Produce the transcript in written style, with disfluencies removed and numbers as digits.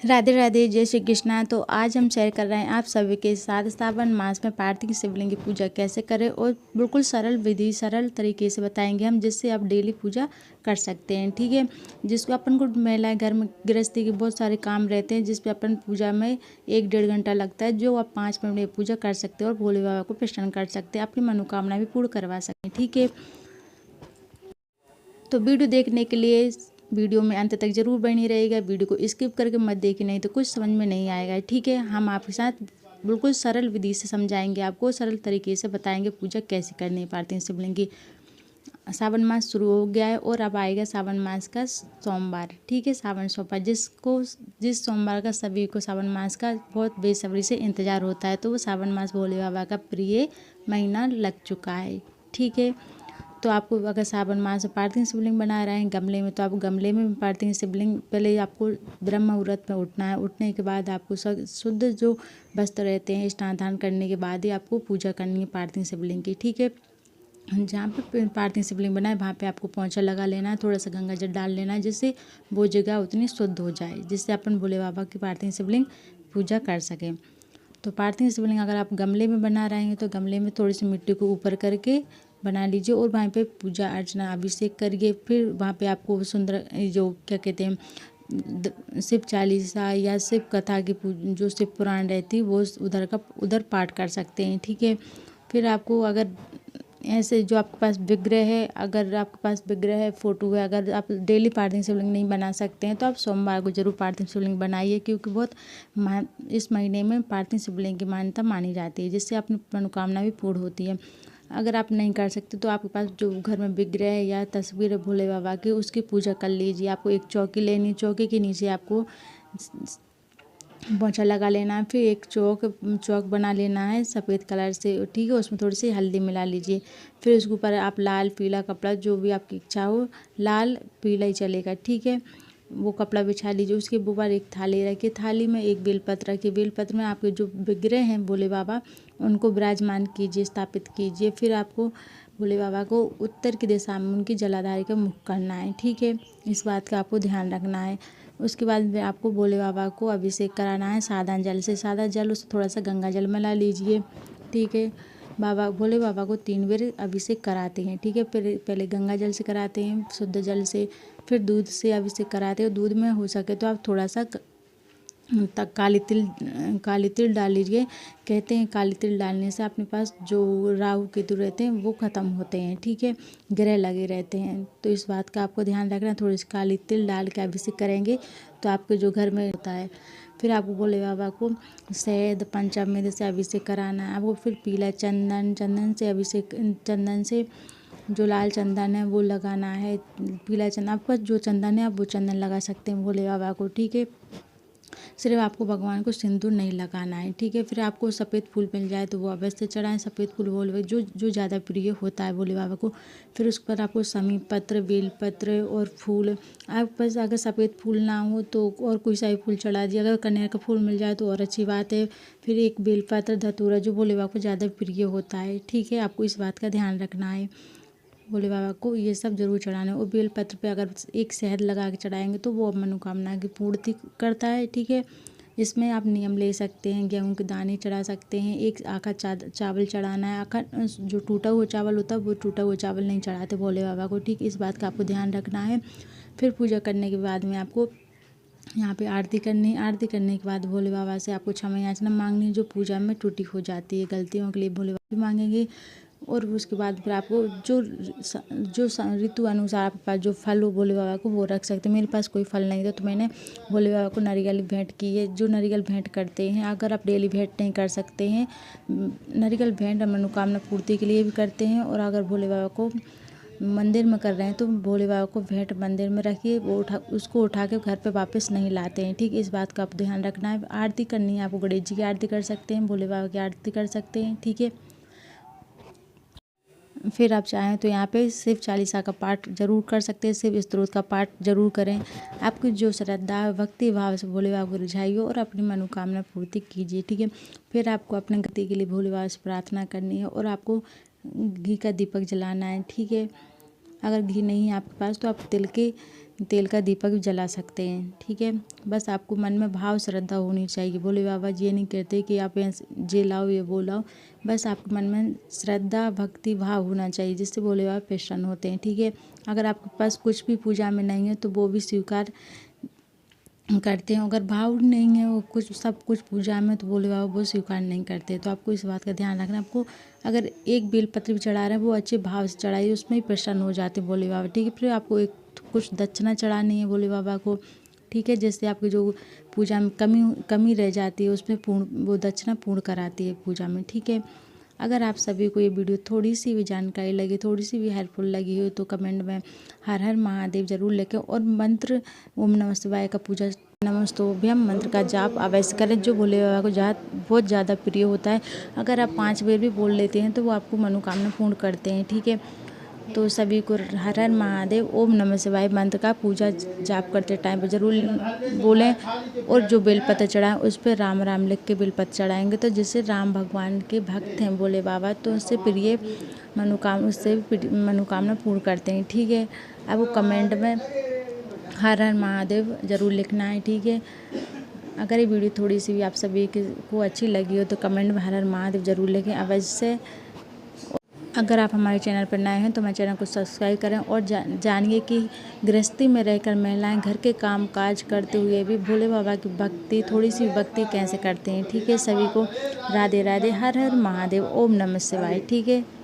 राधे राधे, जय श्री कृष्णा। तो आज हम शेयर कर रहे हैं आप सभी के साथ सावन मास में पार्थिव शिवलिंग की पूजा कैसे करें और बिल्कुल सरल विधि सरल तरीके से बताएंगे हम, जिससे आप डेली पूजा कर सकते हैं। ठीक है, जिसको अपन को महिलाएं घर में गृहस्थी के बहुत सारे काम रहते हैं, जिस पे अपन पूजा में 1-1.5 घंटा लगता है, जो आप 5 मिनट में पूजा कर सकते हैं और भोले बाबा को प्रसन्न कर सकते हैं, अपनी मनोकामना भी पूर्ण करवा सकते हैं। ठीक है, तो वीडियो देखने के लिए वीडियो में अंत तक जरूर बनी रहेगा। वीडियो को स्किप करके मत देखिए, नहीं तो कुछ समझ में नहीं आएगा। ठीक है, हम आपके साथ बिल्कुल सरल विधि से समझाएंगे, आपको सरल तरीके से बताएंगे पूजा कैसे करनी पार्थिव शिवलिंग की। सावन मास शुरू हो गया है और अब आएगा सावन मास का सोमवार। ठीक है, सावन सोमवार जिस सोमवार का सभी को सावन मास का बहुत बेसब्री से इंतजार होता है, तो वो सावन मास भोले बाबा का प्रिय महीना लग चुका है। ठीक है, तो आपको अगर सावन मास में पार्थिव शिवलिंग बना रहे हैं गमले में, तो आप गमले में पार्थिव शिवलिंग, पहले आपको ब्रह्म मुहूर्त में उठना है। उठने के बाद आपको शुद्ध जो वस्त्र रहते हैं, स्नान दान करने के बाद ही आपको पूजा करनी है पार्थिव शिवलिंग की। ठीक है, जहाँ पे पार्थिव शिवलिंग बना है वहाँ पे आपको पोंछा लगा लेना है, थोड़ा सा गंगा जल डाल लेना है, जिससे वो जगह उतनी शुद्ध हो जाए, जिससे अपन भोले बाबा की पार्थिव शिवलिंग पूजा कर सकें। तो पार्थिव शिवलिंग अगर आप गमले में बना रहे हैं तो गमले में थोड़ी सी मिट्टी को ऊपर करके बना लीजिए और वहाँ पे पूजा अर्चना अभिषेक करिए। फिर वहाँ पे आपको सुंदर जो क्या कहते हैं शिव चालीसा या शिव कथा की जो शिव पुराण रहती है वो उधर पाठ कर सकते हैं। ठीक है, फिर आपको अगर ऐसे जो आपके पास विग्रह है, अगर आपके पास विग्रह है, फोटो है, अगर आप डेली पार्थिव शिवलिंग नहीं बना सकते हैं तो आप सोमवार को जरूर पार्थिव शिवलिंग बनाइए, क्योंकि बहुत इस महीने में पार्थिव शिवलिंग की मान्यता मानी जाती है, जिससे अपनी मनोकामना भी पूर्ण होती है। अगर आप नहीं कर सकते तो आपके पास जो घर में विग्रह है या तस्वीर है भोले बाबा की, उसकी पूजा कर लीजिए। आपको एक चौकी लेनी, चौकी के नीचे आपको पोंछा लगा लेना है, फिर एक चौक बना लेना है सफ़ेद कलर से। ठीक है, उसमें थोड़ी सी हल्दी मिला लीजिए। फिर उसके ऊपर आप लाल पीला कपड़ा, जो भी आपकी इच्छा हो, लाल पीला ही चलेगा। ठीक है, वो कपड़ा बिछा लीजिए। उसके ऊपर एक थाली रखिए, थाली में एक बेलपत्र रखिए। बेलपत्र में आपके जो विग्रह हैं भोले बाबा, उनको विराजमान कीजिए, स्थापित कीजिए। फिर आपको भोले बाबा को उत्तर की दिशा में उनकी जलाधारी का मुख करना है। ठीक है, इस बात का आपको ध्यान रखना है। उसके बाद में आपको भोले बाबा को अभिषेक कराना है सादा जल से। सादा जल, उससे थोड़ा सा गंगा जल मिला लीजिए। ठीक है, भोले बाबा को 3 बार अभिषेक कराते हैं। ठीक है, फिर पहले गंगा जल से कराते हैं, शुद्ध जल से, फिर दूध से अभिषेक कराते हैं। दूध में हो सके तो आप थोड़ा सा काली तिल डाल लीजिए। कहते हैं काली तिल डालने से अपने पास जो राहु केतु रहते हैं वो ख़त्म होते हैं। ठीक है, ग्रह लगे रहते हैं, तो इस बात का आपको ध्यान रखना। थोड़ी सी काली तिल डाल के अभिषेक करेंगे तो आपके जो घर में होता है। फिर आपको भोले बाबा को शहद पंचामृत से अभिषेक कराना है। आपको फिर पीला चंदन से अभिषेक, चंदन से जो लाल चंदन है वो लगाना है। पीला चंदन, आपके पास जो चंदन है आप वो चंदन लगा सकते हैं भोले बाबा को। ठीक है, सिर्फ आपको भगवान को सिंदूर नहीं लगाना है। ठीक है, फिर आपको सफ़ेद फूल मिल जाए तो वो अवश्य चढ़ाएं। सफ़ेद फूल भोले जो ज़्यादा प्रिय होता है भोले बाबा को। फिर उस पर आपको समी पत्र, बेल पत्र और फूल, आपके पास अगर सफ़ेद फूल ना हो तो और कोई सा भी फूल चढ़ा दिए। अगर कनेर का फूल मिल जाए तो और अच्छी बात है। फिर एक बेल पत्र, धतूरा, जो भोले बाबा को ज़्यादा प्रिय होता है। ठीक है, आपको इस बात का ध्यान रखना है। भोले बाबा को ये सब जरूर चढ़ाना है। और बेल पत्र पे अगर एक शहद लगा के चढ़ाएंगे तो वो मनोकामना की पूर्ति करता है। ठीक है, इसमें आप नियम ले सकते हैं, गेहूं के दाने चढ़ा सकते हैं, एक आखा चावल चढ़ाना है। आखा जो टूटा हुआ चावल होता है वो टूटा हुआ चावल नहीं चढ़ाते भोले बाबा को। ठीक, इस बात का आपको ध्यान रखना है। फिर पूजा करने के बाद में आपको यहाँ पे आरती करनी। आरती करने के बाद भोले बाबा से आपको क्षमा याचना मांगनी, जो पूजा में त्रुटि हो जाती है, गलतियों के लिए भोले बाबा भी मांगेंगे। और उसके बाद फिर आपको जो ऋतु अनुसार आपके पास जो फल हो भोले बाबा को वो रख सकते हैं। मेरे पास कोई फल नहीं था तो मैंने भोले बाबा को नारियल भेंट की है। जो नारियल भेंट करते हैं, अगर आप डेली भेंट नहीं कर सकते हैं, नारियल भेंट मनोकामना पूर्ति के लिए भी करते हैं। और अगर भोले बाबा को मंदिर में कर रहे हैं तो भोले बाबा को भेंट मंदिर में रखिए, वो उसको उठा के घर पे वापस नहीं लाते हैं। ठीक, इस बात का आप ध्यान रखना है। आरती करनी है आपको, गणेश जी की आरती कर सकते हैं, भोले बाबा की आरती कर सकते हैं। ठीक है, फिर आप चाहें तो यहाँ पे शिव चालीसा का पाठ जरूर कर सकते हैं, शिव स्तोत्र का पाठ जरूर करें। आपकी जो श्रद्धा भक्ति भाव से भोले बाबा को रिझाइए और अपनी मनोकामना पूर्ति कीजिए। ठीक है, फिर आपको अपने गति के लिए भोले बाबा से प्रार्थना करनी है और आपको घी का दीपक जलाना है। ठीक है, अगर घी नहीं है आपके पास तो आप तेल का दीपक भी जला सकते हैं, ठीक है। बस आपको मन में भाव श्रद्धा होनी चाहिए। भोले बाबा ये नहीं कहते कि आप ये लाओ ये वो लाओ, बस आपके मन में श्रद्धा भक्ति भाव होना चाहिए, जिससे भोले बाबा प्रसन्न होते हैं, ठीक है। अगर आपके पास कुछ भी पूजा में नहीं है तो वो भी स्वीकार करते हैं। अगर भाव नहीं है वो कुछ सब कुछ पूजा में तो भोले बाबा वो स्वीकार नहीं करते। तो आपको इस बात का ध्यान रखना। आपको अगर एक बेलपत्र भी चढ़ा रहे हैं वो अच्छे भाव से चढ़ाइए, उसमें ही प्रसन्न हो जाते हैं भोले बाबा, ठीक है। फिर आपको एक कुछ दक्षिणा चढ़ानी है भोले बाबा को, ठीक है। जैसे आपकी जो पूजा में कमी रह जाती है उसमें वो दक्षिणा पूर्ण कराती है पूजा में, ठीक है। अगर आप सभी को ये वीडियो थोड़ी सी भी जानकारी लगी, थोड़ी सी भी हेल्पफुल लगी हो तो कमेंट में हर हर महादेव जरूर लिखें। और मंत्र ओम नमः शिवाय का पूजा नमस्तोभ्यम मंत्र का जाप अवश्य करें, जो भोले बाबा को बहुत ज़्यादा प्रिय होता है। अगर आप 5 बार भी बोल लेते हैं तो वो आपको मनोकामना पूर्ण करते हैं, ठीक है। तो सभी को हर हर महादेव ओम नमः शिवाय मंत्र का पूजा जाप करते टाइम पर जरूर बोलें। और जो बेलपत्र चढ़ाएं उस पर राम राम लिख के बेलपत्र चढ़ाएंगे तो जिससे राम भगवान के भक्त हैं भोले बाबा, तो उससे मनोकामना पूर्ण करते हैं, ठीक है। अब वो कमेंट में हर हर महादेव जरूर लिखना है, ठीक है। अगर ये वीडियो थोड़ी सी भी आप सभी को अच्छी लगी हो तो कमेंट में हर हर महादेव जरूर लिखें अवश्य। अगर आप हमारे चैनल पर नए हैं तो हमारे चैनल को सब्सक्राइब करें और जानिए कि गृहस्थी में रहकर महिलाएं घर के काम काज करते हुए भी भोले बाबा की भक्ति थोड़ी सी भक्ति कैसे करते हैं, ठीक है। सभी को राधे राधे, हर हर महादेव, ओम नमः शिवाय, ठीक है।